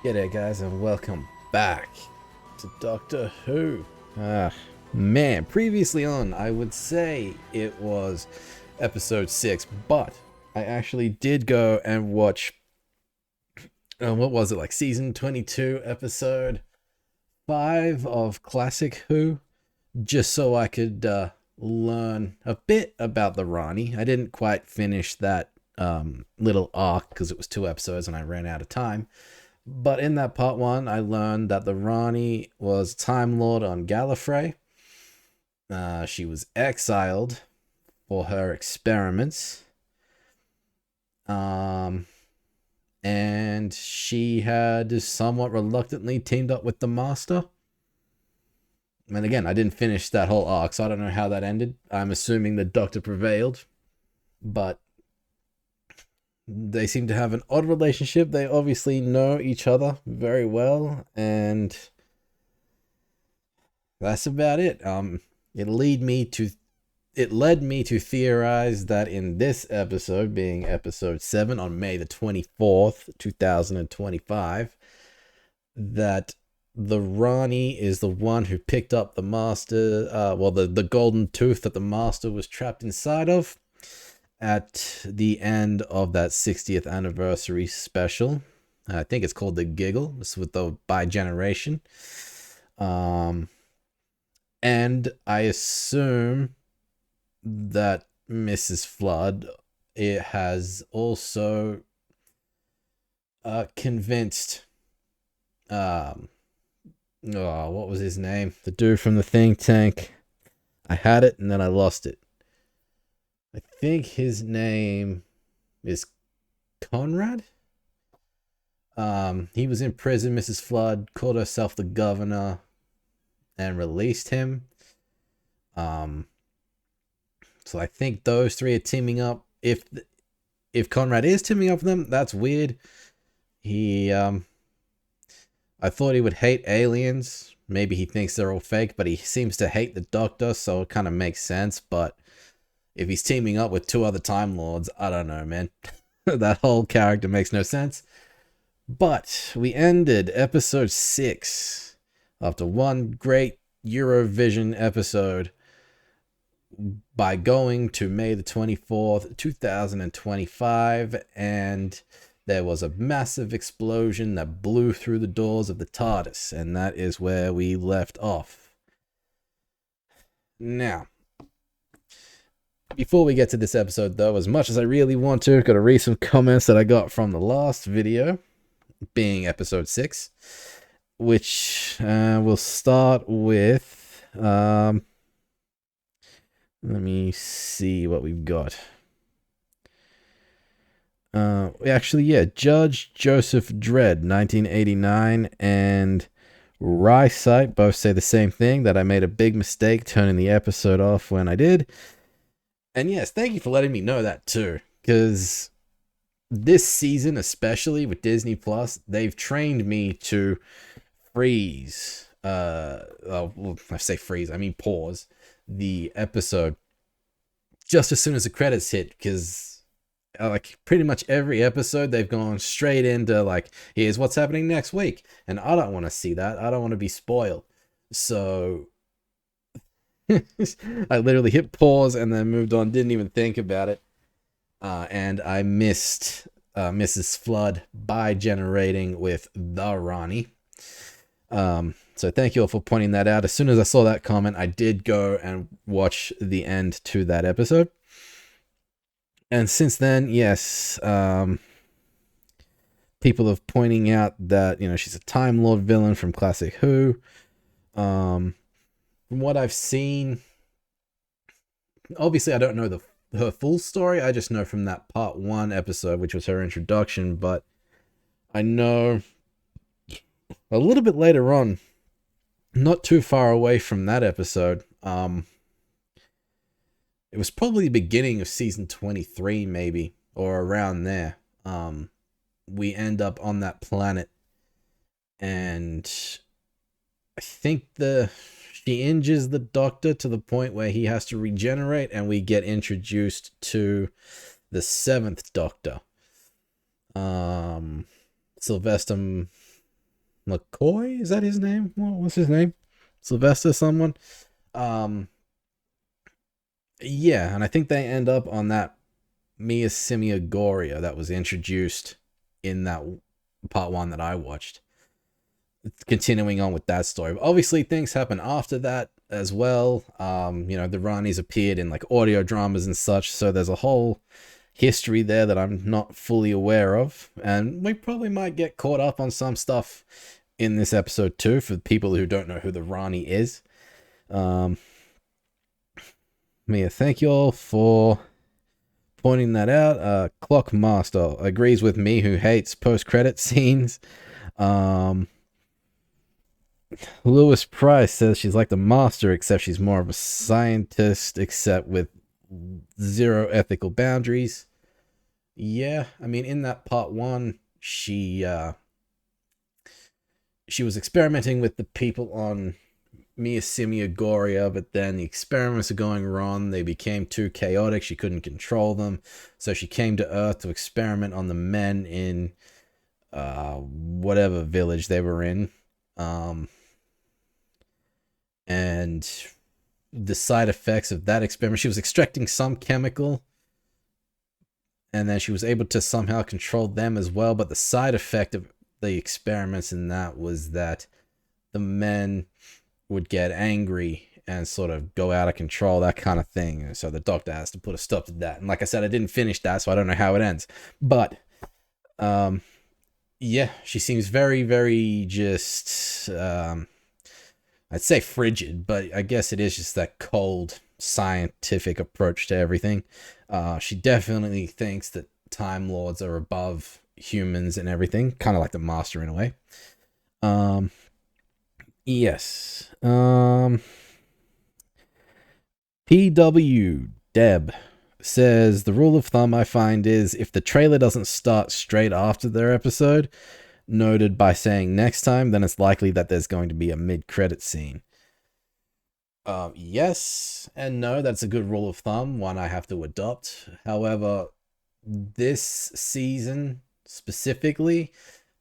G'day guys and welcome back to Doctor Who. Man, previously on I would say it was episode 6, but I actually did go and watch, what was it, like season 22 episode 5 of Classic Who, just so I could learn a bit about the Rani. I didn't quite finish that little arc because it was 2 episodes and I ran out of time. But in that part 1, I learned that the Rani was Time Lord on Gallifrey. She was exiled for her experiments. And she had somewhat reluctantly teamed up with the Master. And again, I didn't finish that whole arc, so I don't know how that ended. I'm assuming the Doctor prevailed. But they seem to have an odd relationship. They obviously know each other very well, and that's about it. It led me to theorize that in this episode, being episode 7 on May the 24th, 2025, that the Rani is the one who picked up the Master, the golden tooth that the Master was trapped inside of at the end of that 60th anniversary special. I think it's called The Giggle. It's with the bi-generation. And I assume that Mrs. Flood, it has also convinced what was his name? The dude from the think tank. I had it and then I lost it. I think his name is Conrad. He was in prison. Mrs. Flood called herself the governor and released him. So I think those three are teaming up. If Conrad is teaming up with them, that's weird. I thought he would hate aliens. Maybe he thinks they're all fake, but he seems to hate the Doctor, so it kind of makes sense. But if he's teaming up with 2 other Time Lords, I don't know, man. That whole character makes no sense. But we ended episode 6 after one great Eurovision episode by going to May the 24th, 2025, and there was a massive explosion that blew through the doors of the TARDIS, and that is where we left off. Now, before we get to this episode, though, as much as I really want to, got to read some comments that I got from the last video, being episode 6, which we'll start with. Let me see what we've got. Judge Joseph Dredd, 1989, and Rysite both say the same thing, that I made a big mistake turning the episode off when I did. And yes, thank you for letting me know that too, because this season, especially with Disney Plus, they've trained me to freeze. I say freeze, I mean pause the episode just as soon as the credits hit, because like pretty much every episode they've gone straight into like, here's what's happening next week, and I don't want to see that. I don't want to be spoiled. So I literally hit pause and then moved on, didn't even think about it. And I missed Mrs. Flood by generating with the Rani. So thank you all for pointing that out. As soon as I saw that comment, I did go and watch the end to that episode. And since then, yes, people have pointing out that, she's a Time Lord villain from Classic Who. From what I've seen, obviously I don't know her full story. I just know from that part 1 episode, which was her introduction, but I know a little bit later on, not too far away from that episode, it was probably the beginning of season 23 maybe, or around there. We end up on that planet, and I think she injures the Doctor to the point where he has to regenerate, and we get introduced to the 7th Doctor. Sylvester McCoy, is that his name? What's his name? Sylvester someone. Um, yeah, and I think they end up on that Mia Goria that was introduced in that part one that I watched. Continuing on with that story. Obviously, things happen after that as well. The Ranis appeared in like audio dramas and such, so there's a whole history there that I'm not fully aware of, and we probably might get caught up on some stuff in this episode too for people who don't know who the Rani is. Mia, thank you all for pointing that out. Clockmaster agrees with me, who hates post-credit scenes. Lewis Price says she's like the master, except she's more of a scientist, except with zero ethical boundaries. Yeah, I mean, in that part one, she was experimenting with the people on Mia Goria, but then the experiments are going wrong. They became too chaotic. She couldn't control them, so she came to Earth to experiment on the men in whatever village they were in. And the side effects of that experiment, she was extracting some chemical, and then she was able to somehow control them as well. But the side effect of the experiments in that was that the men would get angry and sort of go out of control, that kind of thing. And so the doctor has to put a stop to that. And like I said, I didn't finish that, so I don't know how it ends. But yeah, she seems very, very just I'd say frigid, but I guess it is just that cold scientific approach to everything. She definitely thinks that Time Lords are above humans and everything, kind of like the Master in a way. Yes. PW Deb says the rule of thumb I find is if the trailer doesn't start straight after their episode, noted by saying next time, then it's likely that there's going to be a mid-credit scene. Yes and no, that's a good rule of thumb, one I have to adopt. However, this season specifically,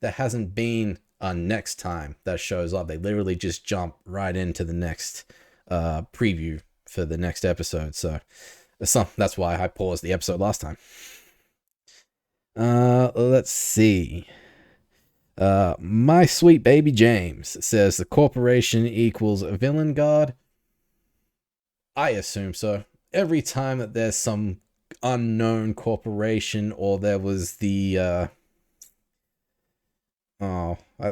there hasn't been a next time that shows up. They literally just jump right into the next preview for the next episode. So that's why I paused the episode last time. Let's see. My sweet baby James says the corporation equals a villain god. I assume so. Every time that there's some unknown corporation, or there was the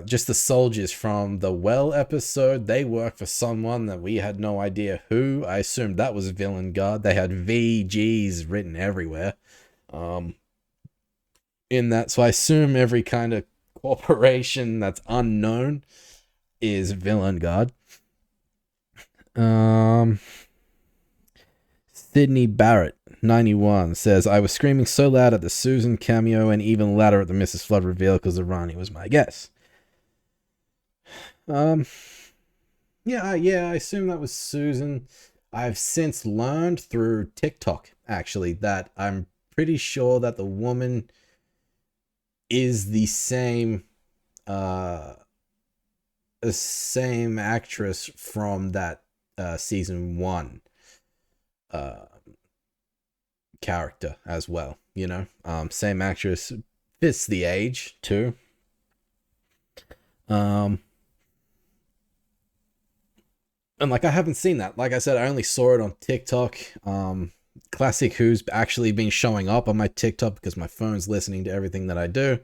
just the soldiers from the Well episode, they work for someone that we had no idea who. I assumed that was a villain god. They had VGs written everywhere in that, so I assume every kind of corporation that's unknown is villain god. Sydney Barrett 91 says, I was screaming so loud at the Susan cameo and even louder at the Mrs. Flood reveal because the Rani was my guess. Yeah, I assume that was Susan. I've since learned through TikTok, actually, that I'm pretty sure that the woman is the same actress from that season 1 character as well, same actress, fits the age too. And like, I haven't seen that. Like I said, I only saw it on TikTok. Classic Who's actually been showing up on my TikTok because my phone's listening to everything that I do.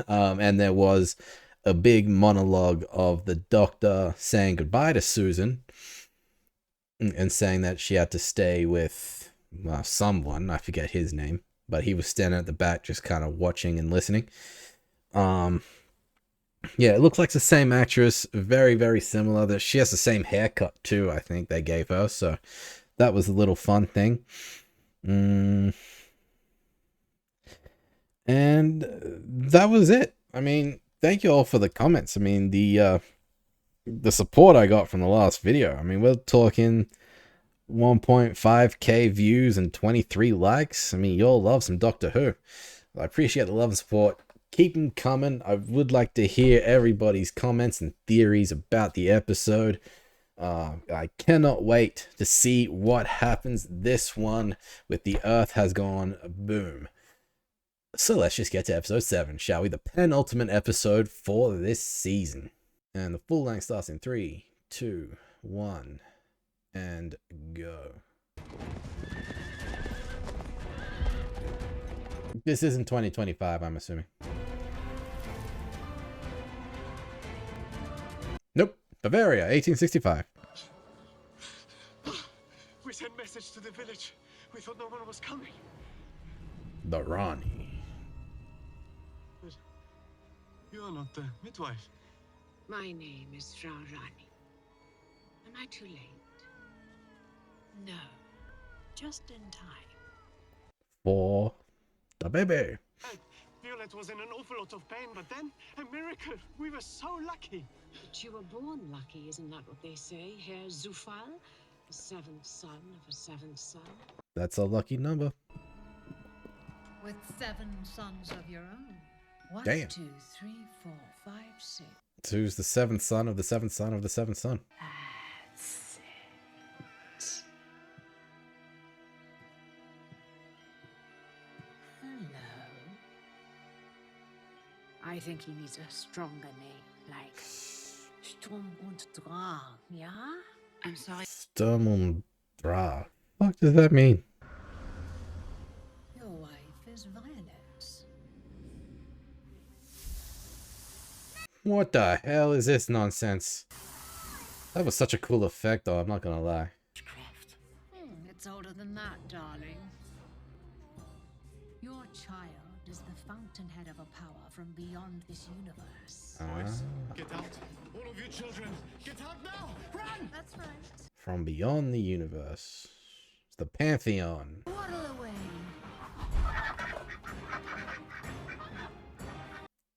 And there was a big monologue of the doctor saying goodbye to Susan and saying that she had to stay with someone. I forget his name, but he was standing at the back just kind of watching and listening. Yeah, it looks like the same actress, very, very similar. That she has the same haircut too, I think they gave her, so that was a little fun thing. And that was it. I mean, thank you all for the comments. I mean, the support I got from the last video. I mean, we're talking 1.5k views and 23 likes. I mean, y'all love some Doctor Who. I appreciate the love and support. keep them coming. I would like to hear everybody's comments and theories about the episode. I cannot wait to see what happens this one with the Earth has gone boom. So let's just get to episode 7, shall we? The penultimate episode for this season. And the full length starts in 3, 2, 1, and go. This isn't 2025, I'm assuming. Nope. Bavaria, 1865. We sent message to the village. We thought no one was coming. The Rani. But you are not the midwife. My name is Frau Rani. Am I too late? No. Just in time. For the baby. And Violet was in an awful lot of pain, but then a miracle. We were so lucky. But you were born lucky, isn't that what they say, Herr Zufall? The seventh son of a seventh son. That's a lucky number. With 7 sons of your own. 1, Damn. 2, 3, 4, 5, 6. So who's the 7th son of the 7th son of the 7th son? That's it. Hello. I think he needs a stronger name, like Sturm und Drang, yeah? I'm sorry. Sturm und Drang. What does that mean? Your wife is Violet. What the hell is this nonsense? That was such a cool effect, though, I'm not gonna lie. It's older than that, darling. Your child is the fountainhead of a power from beyond this universe. Boys, get out. All of you children, get out now. Run! That's right. From beyond the universe. It's the Pantheon. Waddle away.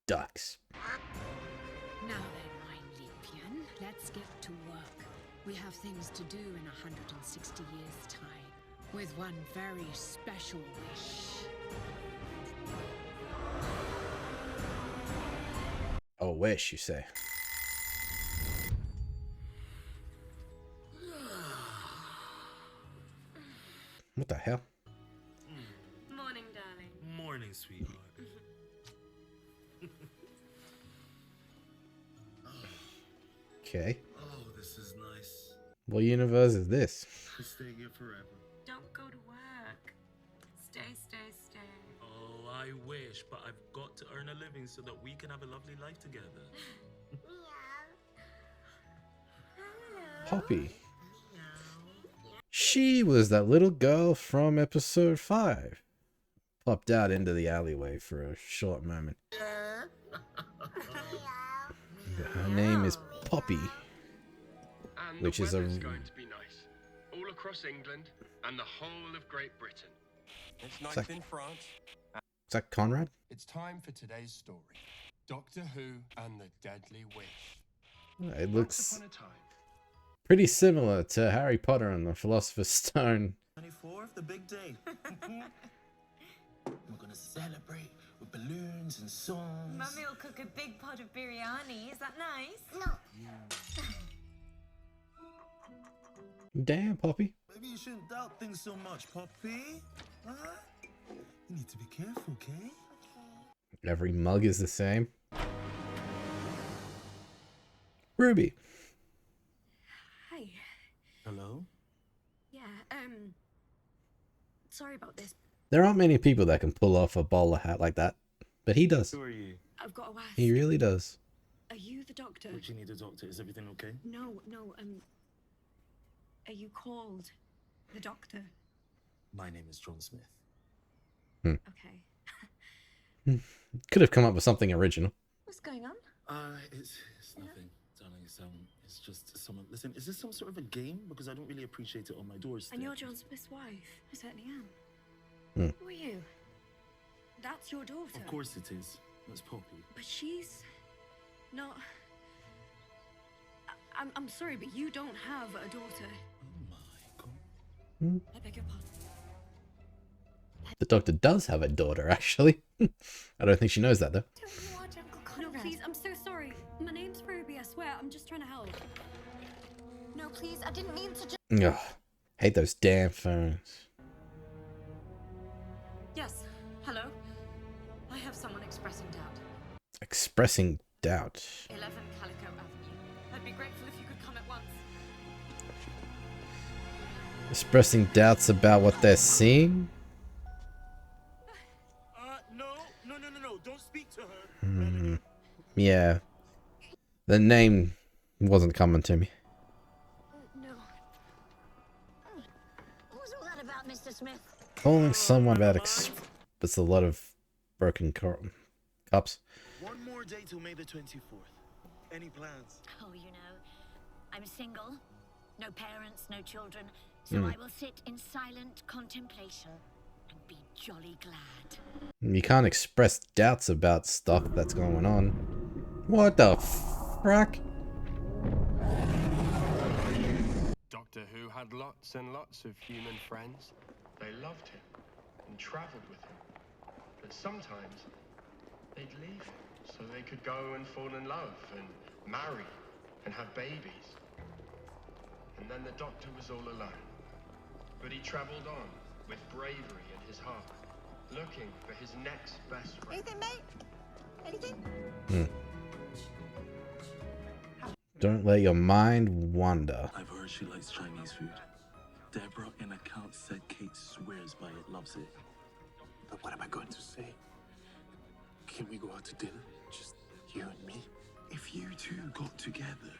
Ducks. Now then, mein Liebchen, let's get to work. We have things to do in 160 years' time. With one very special wish. A wish, you say? What the hell? Morning, darling. Morning, sweetheart. Okay. Oh, this is nice. What universe is this? We'll stay here forever. Don't go to work. Stay, stay, stay. Oh, I wish, but I've got to earn a living so that we can have a lovely life together. Poppy. She was that little girl from episode 5. Popped out into the alleyway for a short moment. Her name is Poppy. And Which the is a- weather's going to be nice. All across England and the whole of Great Britain. It's nice that- in France. Is that Conrad? It's time for today's story. Doctor Who and the Deadly Wish. It Once looks upon a time, pretty similar to Harry Potter and the Philosopher's Stone. 24th, the big day. We're gonna celebrate with balloons and songs. Mummy will cook a big pot of biryani. Is that nice? Damn, Poppy. Maybe you shouldn't doubt things so much, Poppy. Huh? You need to be careful, okay? Every mug is the same. Ruby. Hi. Hello? Yeah, sorry about this. There aren't many people that can pull off a bowler hat like that, but he does. Who are you? I've got to ask. He really does. Are you the doctor? What you need a doctor? Is everything okay? No, are you called the doctor? My name is John Smith. Okay. Could have come up with something original. What's going on? It's nothing, darling. It's just someone. Listen, is this some sort of a game? Because I don't really appreciate it on my doorstep. And you're John Smith's wife. I certainly am. Who are you? That's your daughter. Of course it is. That's Poppy. But she's not. I'm sorry, but you don't have a daughter. Oh my god. I beg your pardon. The Doctor does have a daughter, actually. I don't think she knows that, though. Don't watch Uncle Conrad. No, please, I'm so sorry. My name's Ruby, I swear. I'm just trying to help. No, please, I didn't mean to just... Ugh, hate those damn phones. Yes, hello. I have someone expressing doubt. Expressing doubt. 11 Calico Avenue. I'd be grateful if you could come at once. Expressing doubts about what they're seeing? No. Don't speak to her. Yeah. The name wasn't coming to me. No. What was all that about, Mr. Smith? Calling someone about It's a lot of broken cups. One more day till May the 24th. Any plans? Oh, you know, I'm single, no parents, no children, so I will sit in silent contemplation and be jolly glad. You can't express doubts about stuff that's going on. What the frack? Doctor Who had lots and lots of human friends. They loved him and travelled with him. But sometimes they'd leave him so they could go and fall in love and marry and have babies. And then the Doctor was all alone. But he travelled on with bravery in his heart, looking for his next best friend. Anything, mate? Anything? Don't let your mind wander. I've heard she likes Chinese food. Deborah in account said Kate swears by it, loves it. But what am I going to say? Can we go out to dinner? Just you and me? If you two got together,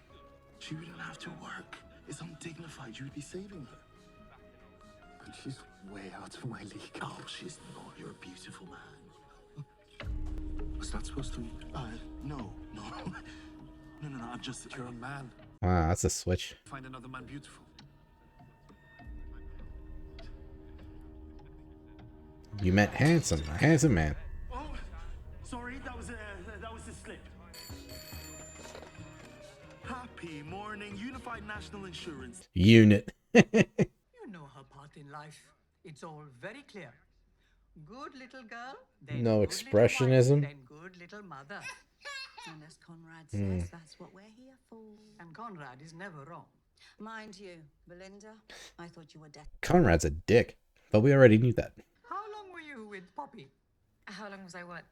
she wouldn't have to work. It's undignified. You would be saving her. But she's way out of my league. Oh, she's not. You're a beautiful man. Was that supposed to mean? No. No, I'm just... You're a man. Wow, that's a switch. Find another man beautiful. You meant handsome. A handsome man. Oh, sorry, that was a slip. Happy morning, Unified National Insurance. Unit. You know her part in life. It's all very clear. Good little girl, then No good expressionism. little wife, then good little mother. And as Conrad says, that's what we're here for. And Conrad is never wrong. Mind you, Belinda, I thought you were dead. Conrad's a dick, but we already knew that. How long were you with Poppy? How long was I what?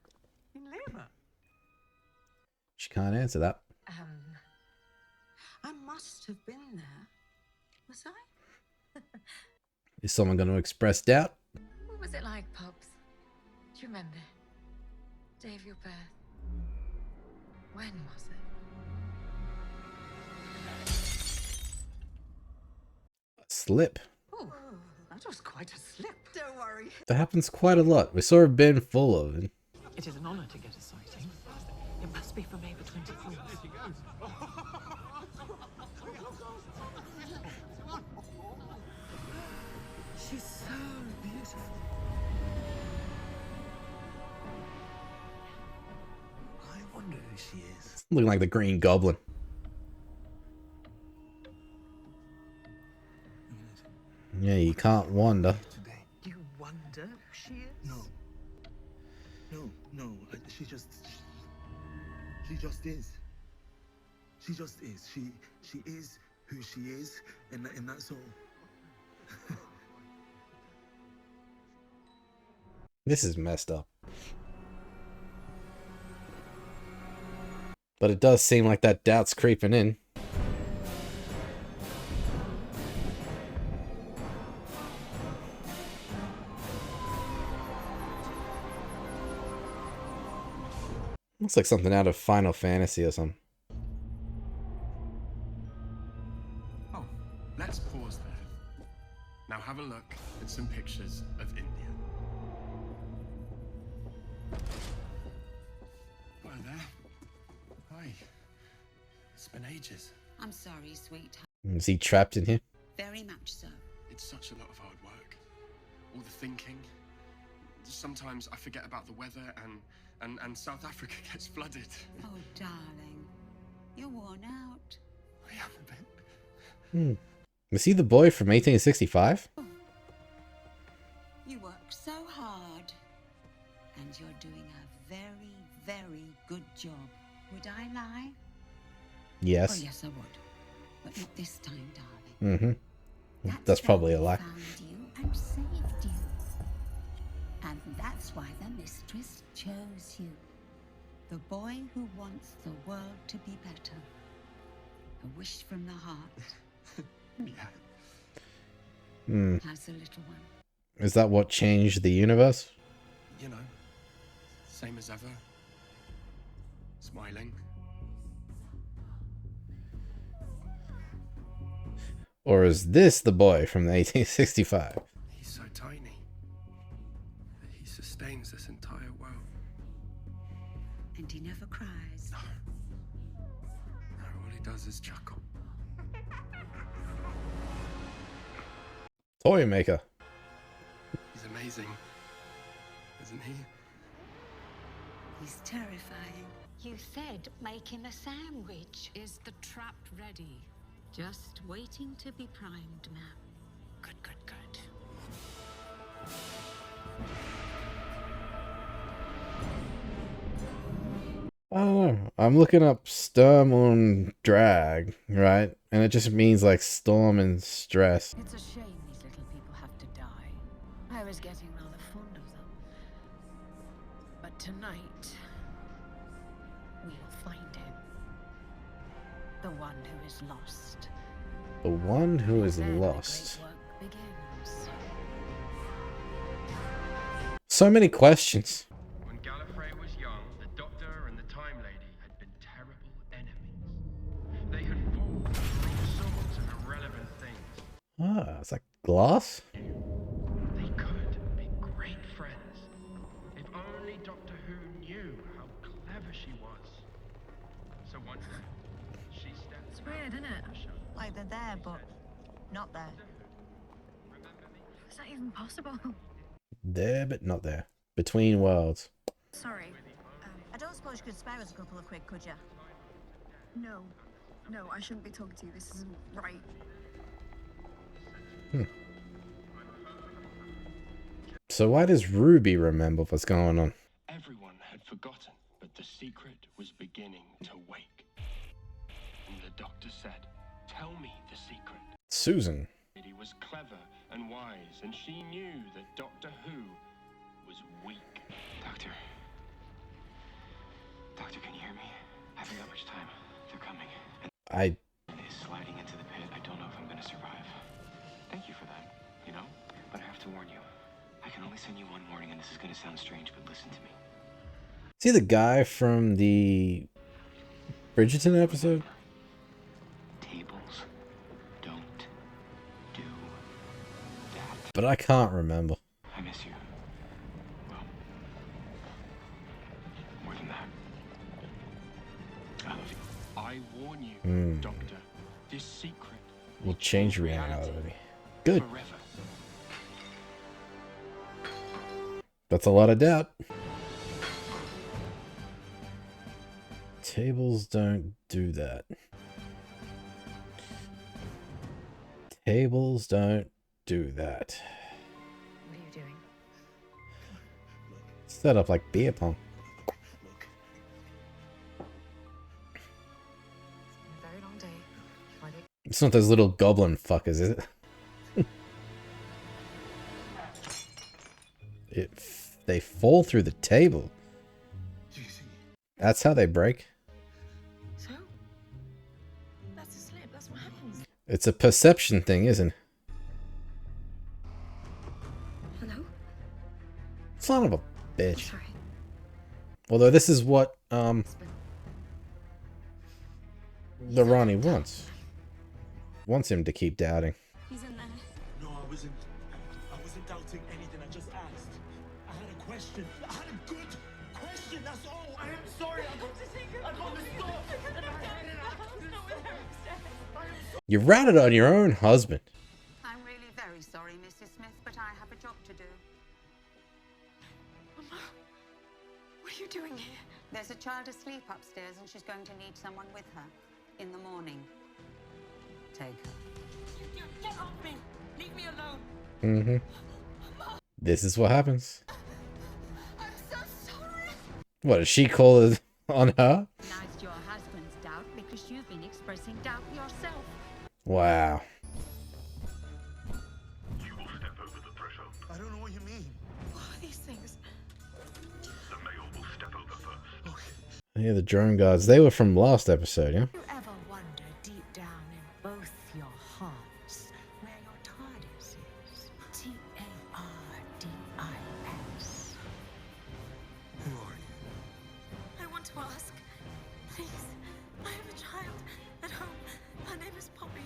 In labor? She can't answer that. I must have been there. Was I? Is someone going to express doubt? What was it like, Pops? Do you remember? Day of your birth? When was it? A slip. Oh, that was quite a slip. Don't worry. That happens quite a lot. We saw a bin full of it. It is an honor to get a sighting. It must be for May the 24th. She's so beautiful. I wonder who she is. Looking like the Green Goblin. Yeah, you can't wonder. You wonder who she is? No. She just is. She just is. She is who she is, and that's all. This is messed up. But it does seem like that doubt's creeping in. Looks like something out of Final Fantasy or something. Oh, let's pause there. Now have a look at some pictures of India. Hello there. Hi. It's been ages. I'm sorry, sweetheart. Is he trapped in here? Very much so. It's such a lot of hard work. All the thinking. Sometimes I forget about the weather and South Africa gets flooded. Oh, darling. You're worn out. I am a bit. Was he the boy from 1865? You work so hard. lie? Yes. Oh, yes, I would. But not this time, darling. Mm-hmm. That's probably a lie. Found you and saved you. And that's why the mistress chose you. The boy who wants the world to be better. A wish from the heart. Yeah. How's the little one? Is that what changed the universe? You know, same as ever. Smiling. Or is this the boy from the 1865? He's so tiny that he sustains this entire world. And he never cries. No, all he does is chuckle. Toy maker. He's amazing, isn't he? He's terrifying. You said make him a sandwich. Is the trap ready? Just waiting to be primed, ma'am. Good, good, good. I don't know. I'm looking up Sturm und Drag, right? And it just means like storm and stress. It's a shame these little people have to die. I was getting rather fond of them. But tonight, we will find him. The one who is lost. The one who is Then lost. the great work begins. So many questions. When Gallifrey was young, the Doctor and the Time Lady had been terrible enemies. They had fought for all sorts of irrelevant things. Ah, it's like glass? They could be great friends. If only Doctor Who knew how clever she was. So one day, she stepped It's weird, isn't it? Like they're there, but not there. Is that even possible? There, but not there. Between worlds. Sorry. I don't suppose you could spare us a couple of quid, could you? No. No, I shouldn't be talking to you. This isn't right. So why does Ruby remember what's going on? Everyone had forgotten, but the secret was beginning to wake. And the Doctor said, "Tell me the secret." Susan. He was clever and wise, and she knew that Doctor Who was weak. Doctor, can you hear me? I haven't got much time. They're coming. I Is sliding into the pit. I don't know if I'm gonna survive. Thank you for that, you know? But I have to warn you. I can only send you one warning, and this is gonna sound strange, but listen to me. see the guy from the Bridgerton episode? Tables don't do that. But I can't remember. I miss you. Well, more than that. I love you. I warn you, Doctor, this secret Will change reality. Good. forever. That's a lot of doubt. Tables don't do that. Tables don't do that. What are you doing? Set up like beer pong. It's been a very long day. Why don't It's not those little goblin fuckers, is it? They fall through the table. That's how they break. So? That's a slip. That's what happens. It's a perception thing, isn't it? Hello? Son of a bitch. Sorry. Although this is what the Ronnie wants. Wants him to keep doubting. He's in there. No, I wasn't doubting anything. I just asked. I had a question. I had a good question. That's all. I am sorry. I got messed up. You ratted on your own husband. I'm really very sorry, Mrs. Smith, but I have a job to do. Mama, what are you doing here? There's a child asleep upstairs, and she's going to need someone with her in the morning. Take her. You get off me! Leave me alone! Mm-hmm. This is what happens. I'm so sorry. What, does she call it on her? Nice your husband. doubt because you've been expressing doubt yourself. Wow. You will step over the threshold. I don't know what you mean. What are these things? The male will step over first. Yeah, the drone guards. They were from last episode, yeah? You ever wonder deep down in both your hearts where your TARDIS is? TARDIS. Who are you? I want to ask. Please. I have a child at home. Her name is Poppy.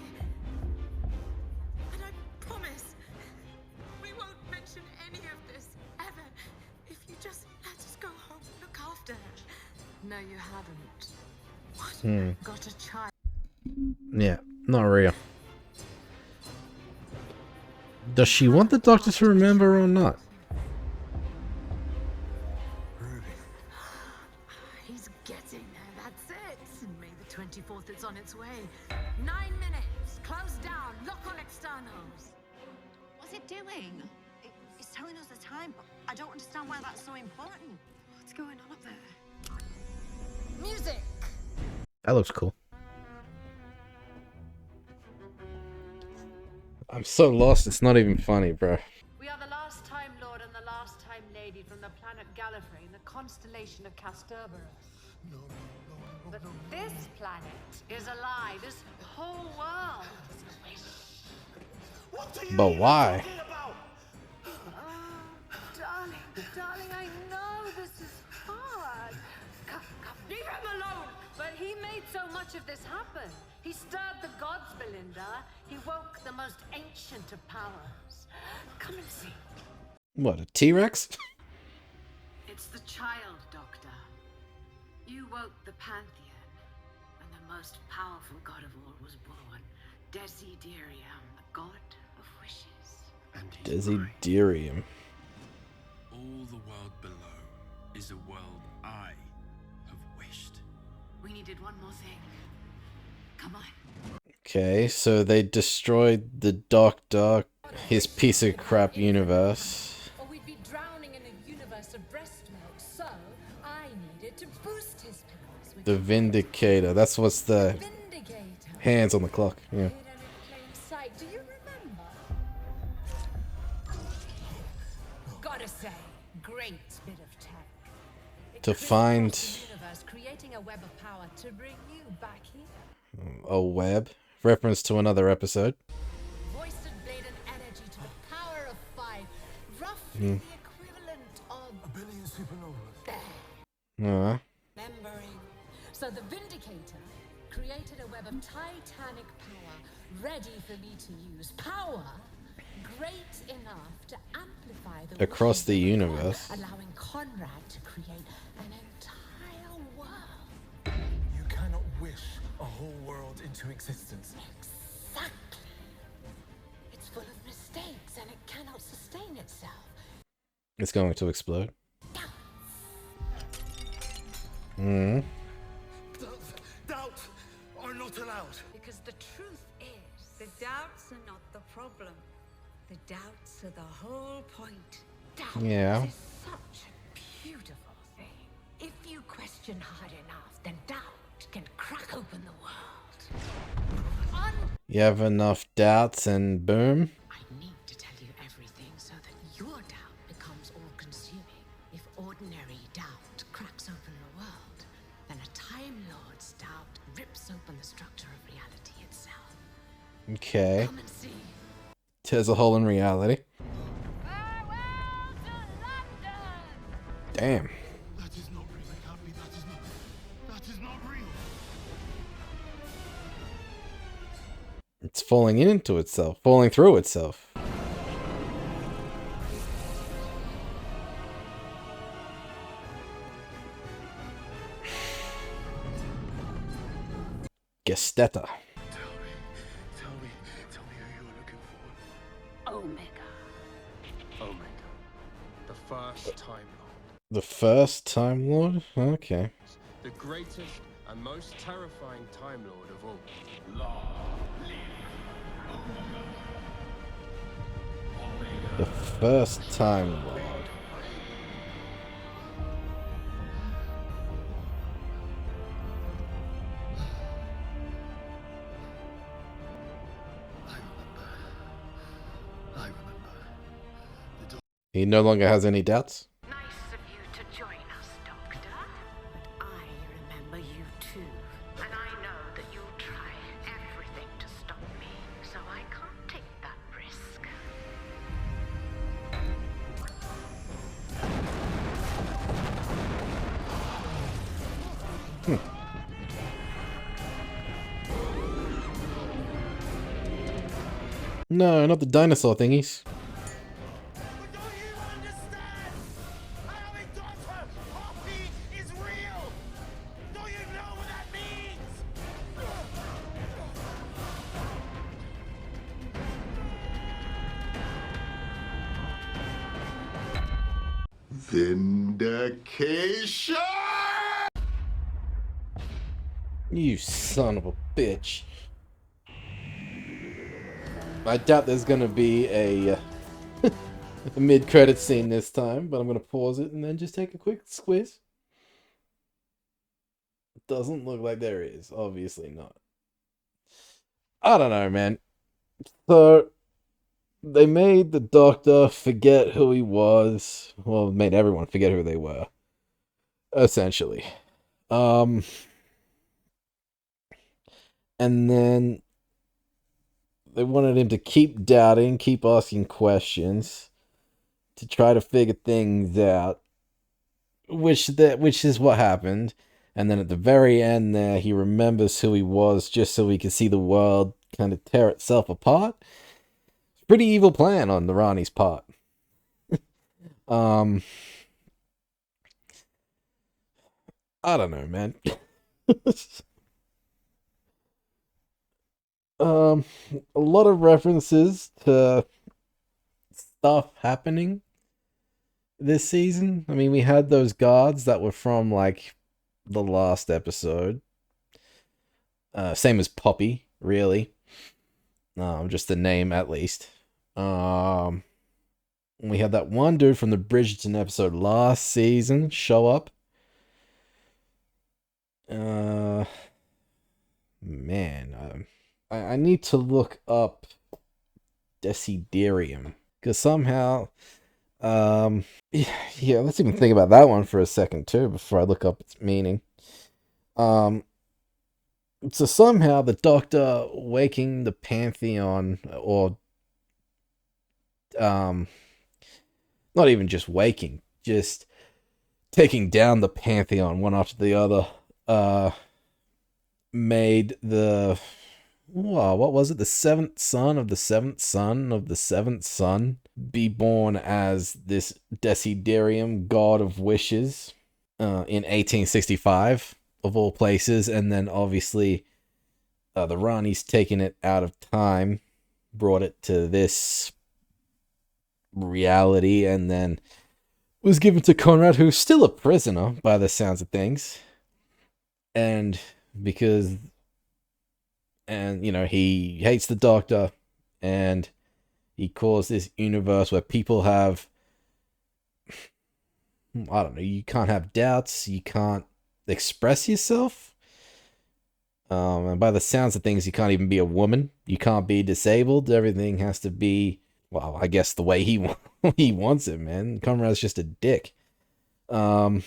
And I promise we won't mention any of this ever. If you just let us go home, look after her. No, you haven't. What? Got a child. Yeah, not real. Does she want the doctor to remember or not? He's getting there, that's it. May the 24th, it's on its way. 9 minutes. Close down. Lock on externals. What's it doing? It's telling us the time, but I don't understand why that's so important. What's going on up there? Music. That looks cool. I'm so lost, it's not even funny, bro. We are the last Time Lord and the last Time Lady from the planet Gallifrey in the constellation of Castorberus. No. But this planet is a lie. This whole world is a wish. What are you But why? talking about? Darling, I know this is hard. Come, leave him alone. But he made so much of this happen. He stirred the gods, Belinda. He woke the most ancient of powers. Come and see. What, a T-Rex? It's the child, Doctor. You woke the Pantheon, and the most powerful god of all was born. Desiderium, the god of wishes. And he's Desiderium. All the world below is a world I have wished. We needed one more thing. Come on. Okay, so they destroyed the Doctor, his piece of crap universe. Or we'd be drowning in a universe of breast milk. So I needed to boost his powers with The Vindicator, that's what's the Vindicator. hands on the clock, yeah. Hidden in plain sight. Do you remember? Gotta say, great bit of tech. It To crisscrossed find the universe, creating a web of power to bring you back here. a web. Reference to another episode. Voiced blade and energy to the power of 5. Roughly the equivalent of A billion supernovas. remembering. So the Vindicator created a web of titanic power ready for me to use. Power great enough to amplify the Across wishes the of a god, universe. allowing Conrad to create an entire world. You cannot wish a whole world into existence. Exactly. It's full of mistakes and it cannot sustain itself. It's going to explode. Doubt are not allowed. Because the truth is, The doubts are not the problem. The doubts are the whole point. doubt Yeah. is such a beautiful thing. If you question hard enough, then doubt can crack open the world. You have enough doubts and boom. I need to tell you everything so that your doubt becomes all-consuming. If ordinary doubt cracks open the world, then a Time Lord's doubt rips open the structure of reality itself. Okay. Come and see. Tears a hole in reality. Damn. That is not real. It can't be. That is not real. It's falling into itself. Falling through itself. Gesteta. Tell me who you're looking for. Omega. Omega, the first Time Lord. The first Time Lord? Okay. The greatest and most terrifying Time Lord of all. The first Time Lord. He no longer has any doubts? Nice of you to join us, Doctor. But I remember you too. And I know that you'll try everything to stop me, so I can't take that risk. No, not the dinosaur thingies. Vindication! You son of a bitch. I doubt there's gonna be a mid-credit scene this time, but I'm gonna pause it and then just take a quick squiz. Doesn't look like there is. Obviously not. I don't know, man. So, they made the Doctor forget who he was. Well, made everyone forget who they were. Essentially. And then they wanted him to keep doubting, keep asking questions to try to figure things out, which is what happened. And then at the very end there, he remembers who he was just so he can see the world kind of tear itself apart. Pretty evil plan on the Rani's part. I don't know, man. A lot of references to stuff happening this season. I mean, we had those guards that were from, like, the last episode. Same as Poppy, really. Just the name, at least. We had that one dude from the Bridgerton episode last season show up. Man, I need to look up Desiderium. Because somehow, yeah, let's even think about that one for a second, too, before I look up its meaning. So somehow the Doctor waking the Pantheon, or not even just waking, just taking down the Pantheon one after the other, made the, what was it, the seventh son of the seventh son of the seventh son be born as this Desiderium, god of wishes, in 1865, of all places. And then obviously the Rani's taken it out of time, brought it to this reality, and then was given to Conrad, who's still a prisoner by the sounds of things. And because, and you know, he hates the Doctor, and he caused this universe where people have, I don't know, you can't have doubts, you can't express yourself. And by the sounds of things, you can't even be a woman. You can't be disabled. Everything has to be, well, I guess the way he he wants it, man. Conrad's just a dick. I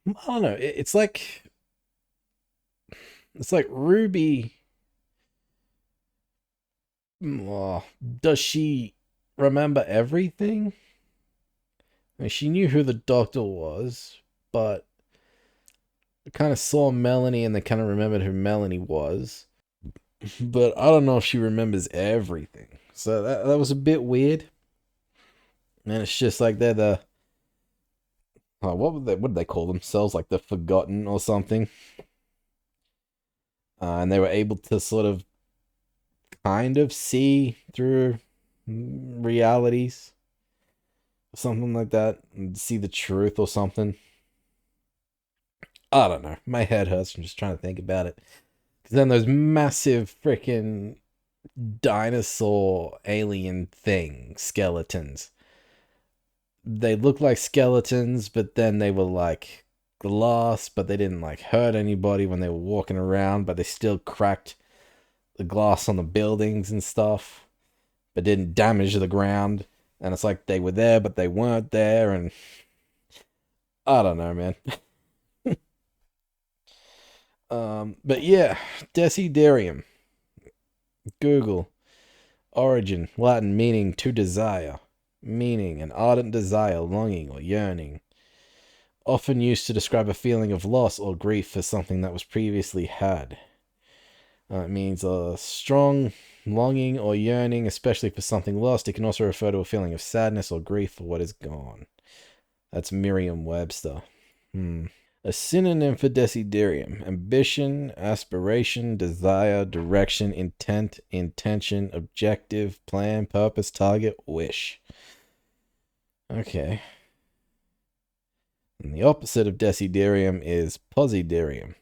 don't know. It's like Ruby. Does she remember everything? I mean, she knew who the Doctor was, but kind of saw Melanie and they kind of remembered who Melanie was. But I don't know if she remembers everything. So that was a bit weird. And it's just like they're the, what did they call themselves? Like the Forgotten or something. And they were able to sort of kind of see through realities. Something like that. And see the truth or something. I don't know. My head hurts from just trying to think about it. Because then those massive freaking dinosaur alien thing skeletons. They look like skeletons, but then they were like glass, but they didn't like hurt anybody when they were walking around, but they still cracked the glass on the buildings and stuff, but didn't damage the ground. And it's like they were there, but they weren't there, and I don't know, man. But yeah, Desiderium. Google. Origin, Latin, meaning to desire. Meaning, an ardent desire, longing, or yearning. Often used to describe a feeling of loss or grief for something that was previously had. It means a strong longing or yearning, especially for something lost. It can also refer to a feeling of sadness or grief for what is gone. That's Merriam-Webster. A synonym for desiderium: ambition, aspiration, desire, direction, intent, intention, objective, plan, purpose, target, wish. Okay. And the opposite of desiderium is posiderium.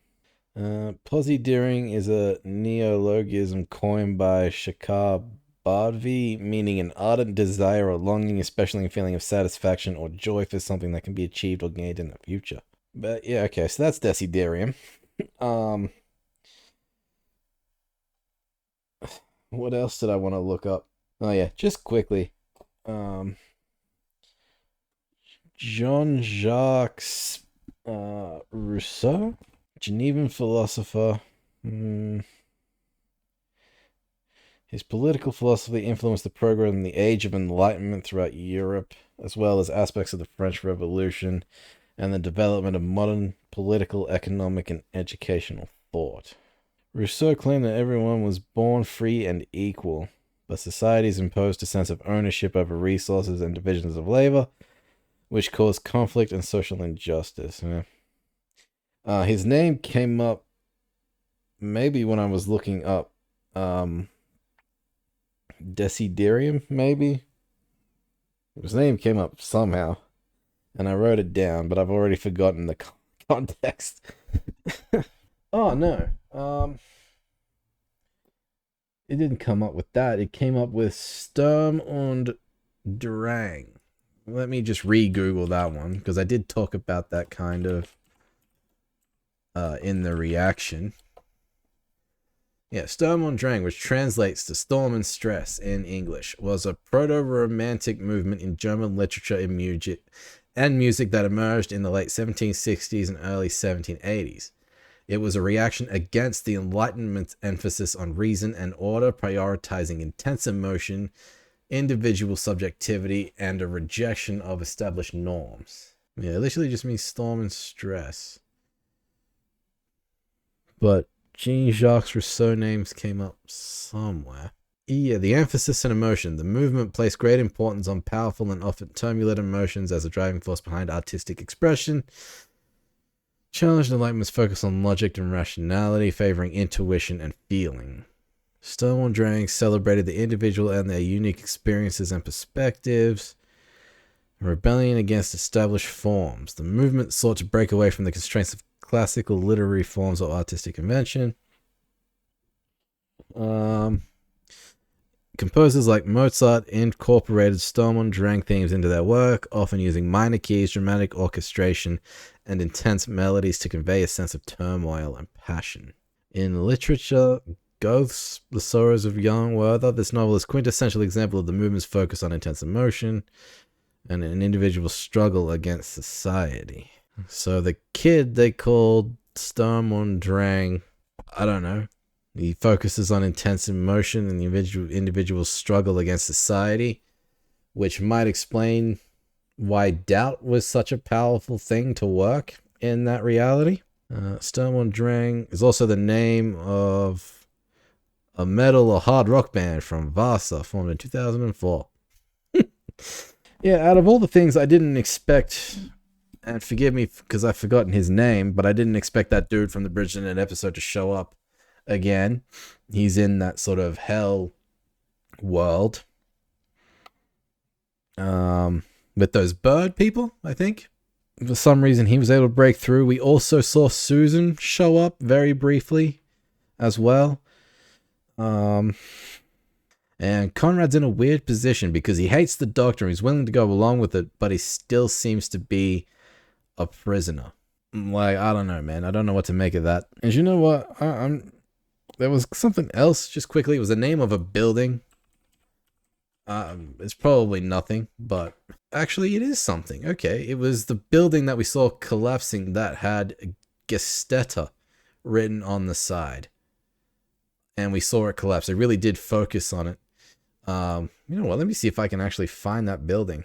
Posidering is a neologism coined by Shekhar Bhadvi, meaning an ardent desire or longing, especially a feeling of satisfaction or joy for something that can be achieved or gained in the future. But yeah, okay, so that's desiderium. What else did I want to look up? Oh yeah, just quickly. Jean-Jacques Rousseau, Genevan philosopher. His political philosophy influenced the progress in the Age of Enlightenment throughout Europe, as well as aspects of the French Revolution and the development of modern political, economic, and educational thought. Rousseau claimed that everyone was born free and equal, but societies imposed a sense of ownership over resources and divisions of labor, which caused conflict and social injustice. Yeah. His name came up maybe when I was looking up desiderium, maybe? His name came up somehow, and I wrote it down, but I've already forgotten the context. Oh, no. It didn't come up with that. It came up with Sturm und Drang. Let me just re-Google that one, because I did talk about that kind of in the reaction. Yeah, Sturm und Drang, which translates to storm and stress in English, was a proto-romantic movement in German literature and music that emerged in the late 1760s and early 1780s. It was a reaction against the Enlightenment's emphasis on reason and order, prioritizing intense emotion, individual subjectivity, and a rejection of established norms. Yeah, it literally just means storm and stress. But Jean-Jacques Rousseau names came up somewhere. Yeah, the emphasis on emotion. The movement placed great importance on powerful and often turbulent emotions as a driving force behind artistic expression. Challenged Enlightenment's focus on logic and rationality, favoring intuition and feeling. Sturm und Drang celebrated the individual and their unique experiences and perspectives. A rebellion against established forms. The movement sought to break away from the constraints of classical literary forms or artistic convention. Composers like Mozart incorporated Sturm und Drang themes into their work, often using minor keys, dramatic orchestration, and intense melodies to convey a sense of turmoil and passion. In literature, Goethe's The Sorrows of Young Werther, this novel is a quintessential example of the movement's focus on intense emotion and an individual's struggle against society. So the kid they called Sturm und Drang, I don't know. He focuses on intense emotion and the individual's struggle against society, which might explain why doubt was such a powerful thing to work in that reality. Sturm und Drang is also the name of a metal or hard rock band from Vasa, formed in 2004. Yeah, out of all the things I didn't expect, and forgive me because I've forgotten his name, but I didn't expect that dude from the Bridgerton episode to show up again. He's in that sort of hell world. With those bird people, I think. For some reason, he was able to break through. We also saw Susan show up very briefly as well. And Conrad's in a weird position because he hates the Doctor and he's willing to go along with it, but he still seems to be a prisoner. Like, I don't know, man. I don't know what to make of that. And you know what? There was something else, just quickly. It was the name of a building. It's probably nothing, but actually it is something. Okay, it was the building that we saw collapsing that had Gesteta written on the side. And we saw it collapse. They really did focus on it. You know what? Let me see if I can actually find that building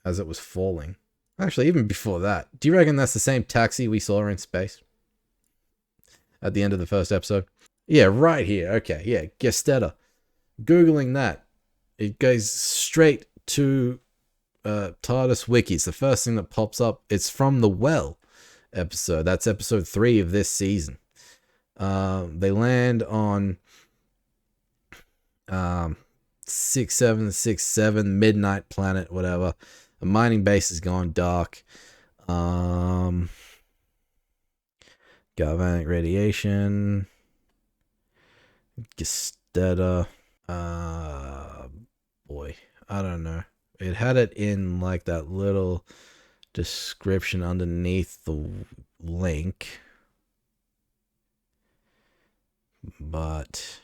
as it was falling. Actually, even before that, do you reckon that's the same taxi we saw in space at the end of the first episode? Yeah, right here. Okay, yeah, Gesteta. Googling that, it goes straight to TARDIS wikis. The first thing that pops up, it's from the Well episode. That's episode 3 of this season. They land on 6767 Midnight Planet, whatever. A mining base has gone dark. Galvanic radiation. Gesteta. Boy, I don't know. It had it in like that little description underneath the link. But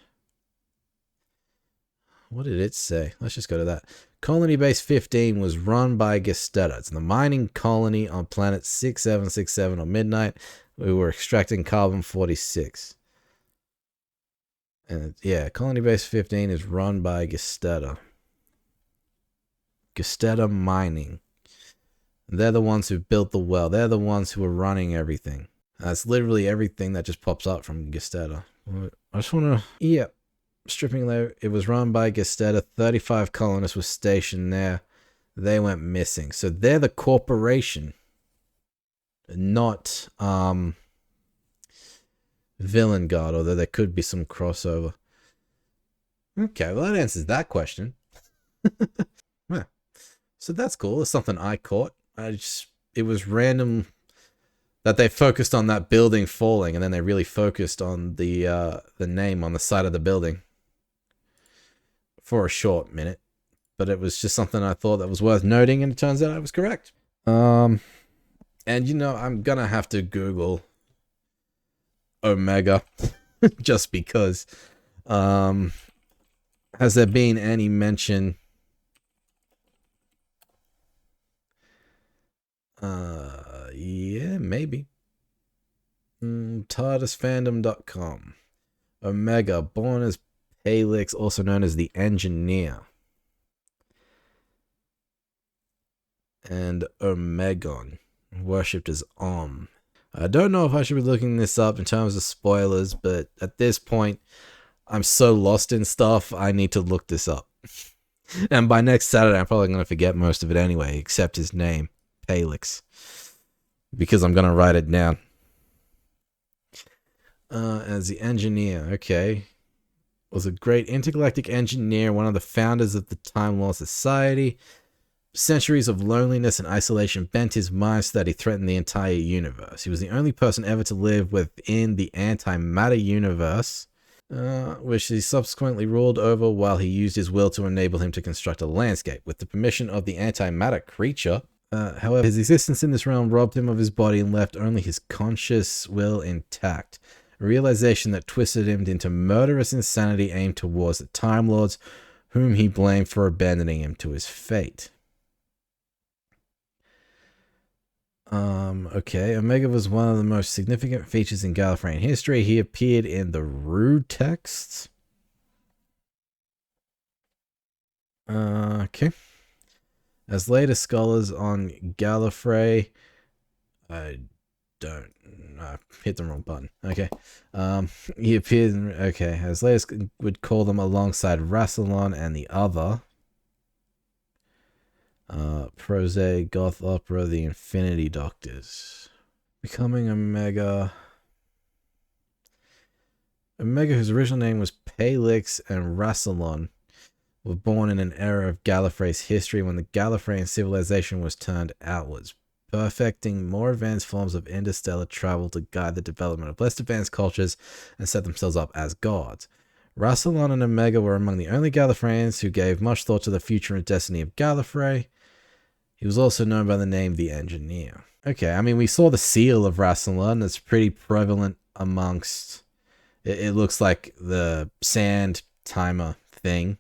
what did it say? Let's just go to that. Colony Base 15 was run by Gesteta. It's the mining colony on planet 6767 on Midnight. We were extracting carbon-46. And yeah, Colony Base 15 is run by Gesteta. Gesteta Mining. They're the ones who built the well. They're the ones who are running everything. That's literally everything that just pops up from Gesteta. I just want to... Yeah. Stripping layer. It was run by Gesteta. 35 colonists were stationed there. They went missing. So they're the corporation. Not Villain Guard, although there could be some crossover. Okay, well that answers that question. Yeah. So that's cool. It's something I caught. It was random that they focused on that building falling, and then they really focused on the name on the side of the building for a short minute. But it was just something I thought that was worth noting, and it turns out I was correct. And you know, I'm gonna have to Google Omega just because. Has there been any mention? Yeah, maybe. TARDISfandom.com. Omega, born as Palix, also known as the Engineer. And Omegon, worshipped as Om. I don't know if I should be looking this up in terms of spoilers, but at this point, I'm so lost in stuff, I need to look this up. And by next Saturday, I'm probably going to forget most of it anyway, except his name, Palix. Because I'm going to write it down. As the Engineer, okay. Was a great intergalactic engineer, one of the founders of the Time Law Society. Centuries of loneliness and isolation bent his mind so that he threatened the entire universe. He was the only person ever to live within the antimatter universe, which he subsequently ruled over while he used his will to enable him to construct a landscape. With the permission of the antimatter creature, however, his existence in this realm robbed him of his body and left only his conscious will intact. A realization that twisted him into murderous insanity aimed towards the Time Lords, whom he blamed for abandoning him to his fate. Okay, Omega was one of the most significant features in Gallifreyan history. He appeared in the Rue texts. Okay. As later scholars on Gallifrey... I hit the wrong button. Okay. He appeared in... Okay, as later would call them alongside Rassilon and the other... Prose, Goth Opera, The Infinity Doctors. Becoming Omega. Omega, whose original name was Palix and Rassilon, were born in an era of Gallifrey's history when the Gallifreyan civilization was turned outwards, perfecting more advanced forms of interstellar travel to guide the development of less advanced cultures and set themselves up as gods. Rassilon and Omega were among the only Gallifreyans who gave much thought to the future and destiny of Gallifrey. He was also known by the name The Engineer. Okay, I mean, we saw the seal of Rassilon. It's pretty prevalent amongst... It looks like the sand timer thing.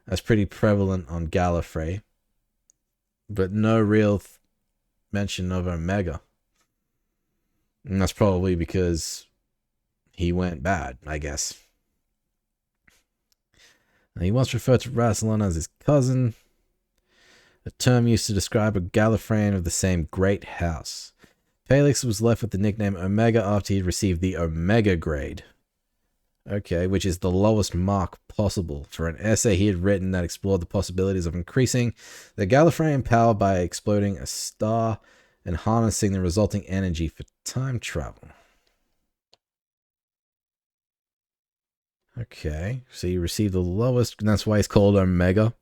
That's pretty prevalent on Gallifrey, but no real mention of Omega. And that's probably because he went bad, I guess. He once referred to Rassilon as his cousin, a term used to describe a Gallifreyan of the same great house. Palix was left with the nickname Omega after he received the Omega grade. Okay, which is the lowest mark possible for an essay he had written that explored the possibilities of increasing the Gallifreyan power by exploding a star and harnessing the resulting energy for time travel. Okay, so he received the lowest, and that's why he's called Omega,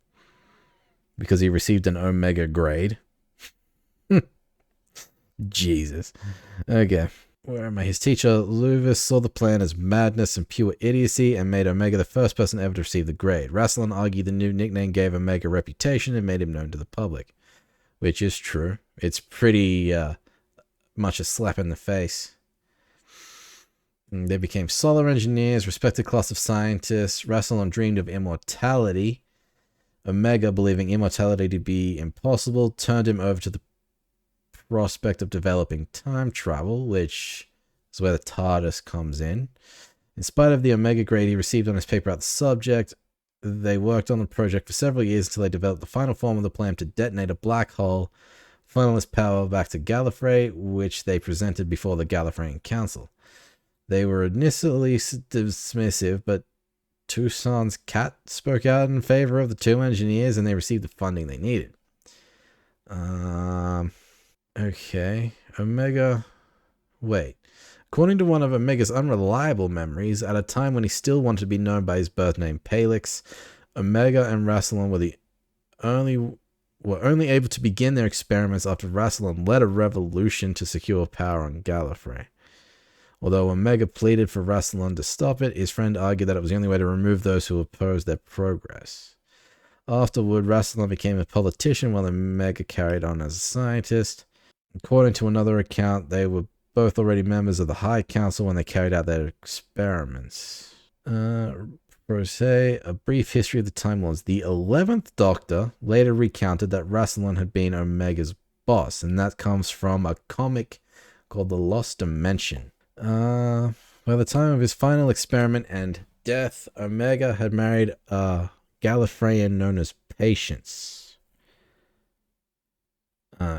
because he received an Omega grade. Jesus. Okay. Where am I? His teacher, Luvis, saw the plan as madness and pure idiocy and made Omega the first person ever to receive the grade. Rassilon argued the new nickname gave Omega a reputation and made him known to the public. Which is true. It's pretty much a slap in the face. And they became solar engineers, respected class of scientists. Rassilon dreamed of immortality. Omega, believing immortality to be impossible, turned him over to the prospect of developing time travel, which is where the TARDIS comes in. In spite of the Omega grade he received on his paper about the subject, they worked on the project for several years until they developed the final form of the plan to detonate a black hole, funnel its power back to Gallifrey, which they presented before the Gallifreyan Council. They were initially dismissive, but Toussaint's cat spoke out in favor of the two engineers and they received the funding they needed. Okay, Omega. Wait. According to one of Omega's unreliable memories, at a time when he still wanted to be known by his birth name Palix, Omega and Rassilon were only able to begin their experiments after Rassilon led a revolution to secure power on Gallifrey. Although Omega pleaded for Rassilon to stop it, his friend argued that it was the only way to remove those who opposed their progress. Afterward, Rassilon became a politician while Omega carried on as a scientist. According to another account, they were both already members of the High Council when they carried out their experiments. Rose, a brief history of the Time Lords. The 11th Doctor later recounted that Rassilon had been Omega's boss, and that comes from a comic called The Lost Dimension. By the time of his final experiment and death, Omega had married a Gallifreyan known as Patience.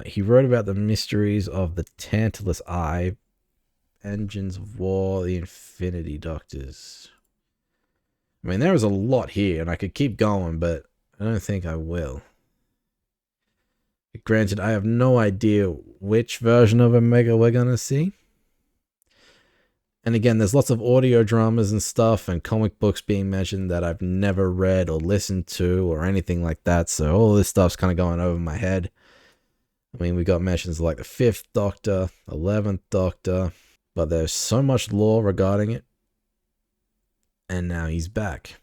He wrote about the mysteries of the Tantalus Eye, Engines of War, the Infinity Doctors. I mean, there is a lot here, and I could keep going, but I don't think I will. Granted, I have no idea which version of Omega we're going to see. And again, there's lots of audio dramas and stuff and comic books being mentioned that I've never read or listened to or anything like that, so all this stuff's kind of going over my head. I mean, we got mentions like the 5th Doctor, 11th Doctor, but there's so much lore regarding it. And now he's back.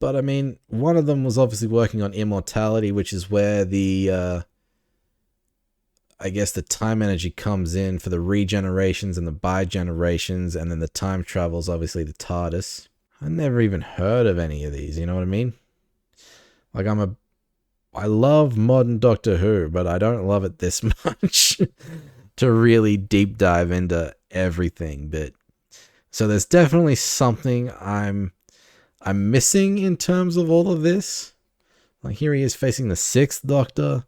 But I mean, one of them was obviously working on immortality, which is where the, I guess the time energy comes in for the regenerations and the bi-generations, and then the time travels, obviously the TARDIS. I never even heard of any of these, you know what I mean? Like, I love modern Doctor Who, but I don't love it this much to really deep dive into everything. But so there's definitely something I'm missing in terms of all of this. Like, here he is facing the 6th Doctor.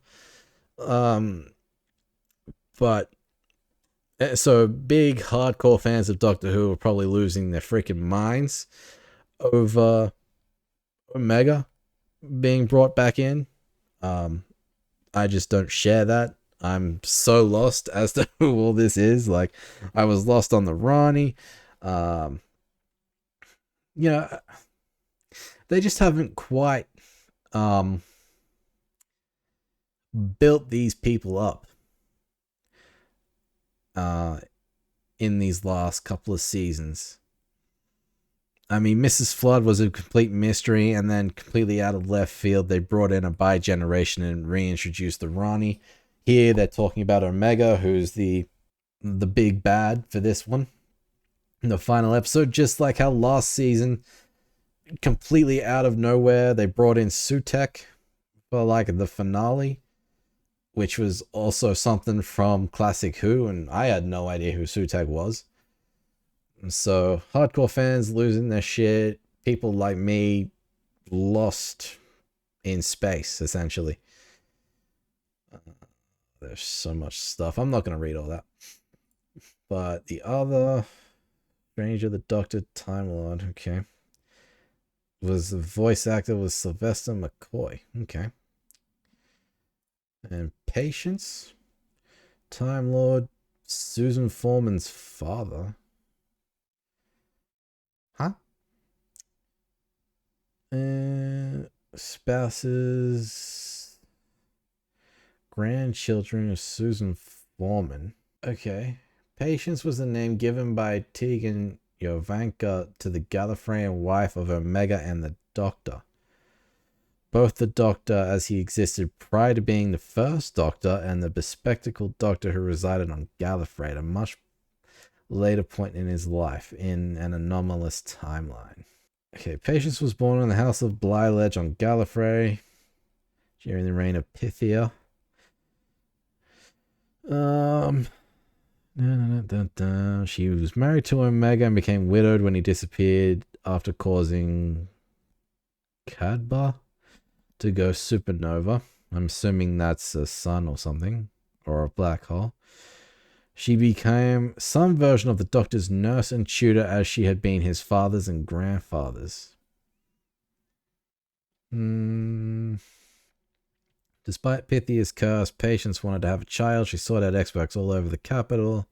But so big hardcore fans of Doctor Who are probably losing their freaking minds over Omega being brought back in. I just don't share that. I'm so lost as to who all this is. Like, I was lost on the Rani. You know, they just haven't quite built these people up in these last couple of seasons. I mean, Mrs. Flood was a complete mystery, and then completely out of left field, they brought in a bi-generation and reintroduced the Rani. Here, they're talking about Omega, who's the big bad for this one. In the final episode, just like how last season, completely out of nowhere, they brought in Sutek for like the finale, which was also something from Classic Who, and I had no idea who Sutek was. And so hardcore fans losing their shit, people like me lost in space, essentially. There's so much stuff. I'm not going to read all that. But the other Stranger the Doctor Time Lord, okay. Was the voice actor was Sylvester McCoy. Okay. And Patience, Time Lord, Susan Foreman's father. Huh? Spouses, grandchildren of Susan Foreman. Okay. Patience was the name given by Tegan Jovanka to the Gallifreyan wife of Omega and the Doctor. Both the Doctor as he existed prior to being the first Doctor and the bespectacled Doctor who resided on Gallifrey at a much later point in his life in an anomalous timeline. Okay, Patience was born in the House of Blyledge on Gallifrey during the reign of Pythia. She was married to Omega and became widowed when he disappeared after causing Cadba to go supernova. I'm assuming that's a sun or something, or a black hole. She became some version of the Doctor's nurse and tutor as she had been his father's and grandfather's. Despite Pythia's curse, Patience wanted to have a child. She sought out experts all over the capital.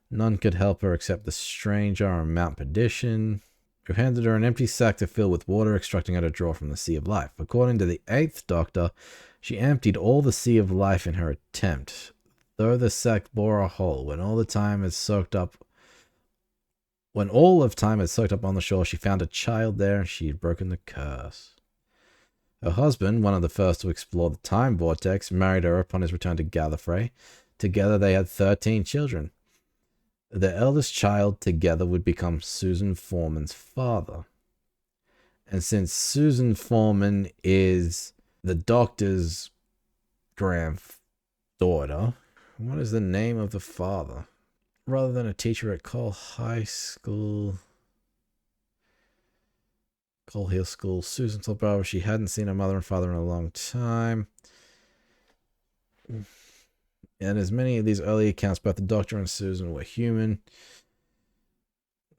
None could help her except the stranger on Mount Perdition, who handed her an empty sack to fill with water, instructing her to draw from the Sea of Life. According to the 8th Doctor, she emptied all the Sea of Life in her attempt, though the sack bore a hole. When all of time had soaked up on the shore, she found a child there, and she had broken the curse. Her husband, one of the first to explore the time vortex, married her upon his return to Gallifrey. Together they had 13 children. The eldest child together would become Susan Foreman's father. And since Susan Foreman is the Doctor's granddaughter, what is the name of the father? Rather than a teacher at Coal Hill School, Susan told Barbara she hadn't seen her mother and father in a long time. And as many of these early accounts, both the Doctor and Susan were human.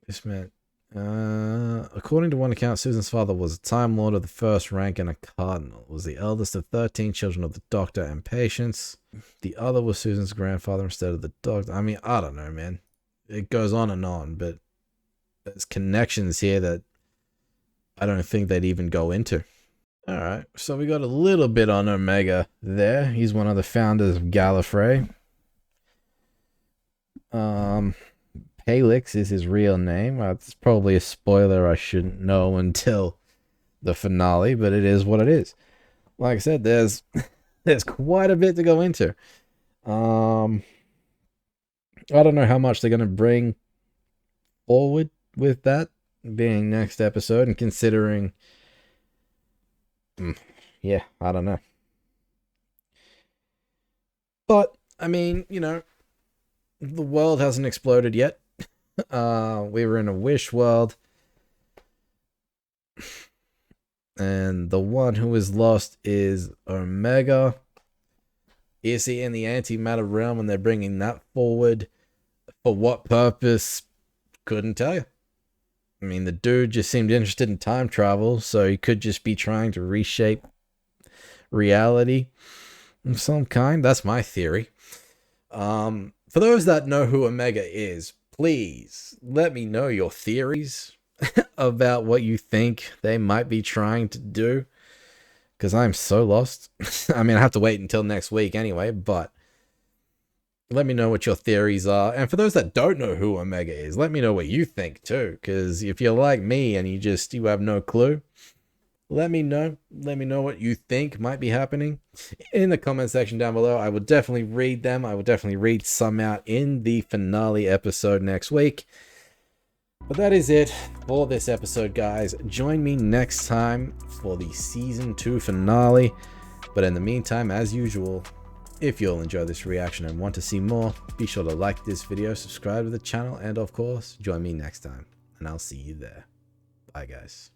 This meant, according to one account, Susan's father was a Time Lord of the first rank and a Cardinal. Was the eldest of 13 children of the Doctor and Patience. The other was Susan's grandfather instead of the Doctor. I mean, I don't know, man. It goes on, but there's connections here that I don't think they'd even go into. Alright, so we got a little bit on Omega there. He's one of the founders of Gallifrey. Palix is his real name. It's probably a spoiler I shouldn't know until the finale, but it is what it is. Like I said, there's quite a bit to go into. I don't know how much they're going to bring forward with that being next episode, and considering yeah, I don't know. But, I mean, you know, the world hasn't exploded yet. We were in a wish world. And the one who is lost is Omega. Is he in the antimatter realm and they're bringing that forward? For what purpose? Couldn't tell you. I mean, the dude just seemed interested in time travel, so he could just be trying to reshape reality of some kind. That's my theory. For those that know who Omega is, please let me know your theories about what you think they might be trying to do, because I'm so lost. I mean, I have to wait until next week anyway, but let me know what your theories are. And for those that don't know who Omega is, let me know what you think too, because if you're like me and you have no clue, let me know. Let me know what you think might be happening in the comment section down below. I will definitely read them. I will definitely read some out in the finale episode next week. But that is it for this episode, guys. Join me next time for the season 2 finale. But in the meantime, as usual, if you all enjoy this reaction and want to see more, be sure to like this video, subscribe to the channel, and of course, join me next time. And I'll see you there. Bye, guys.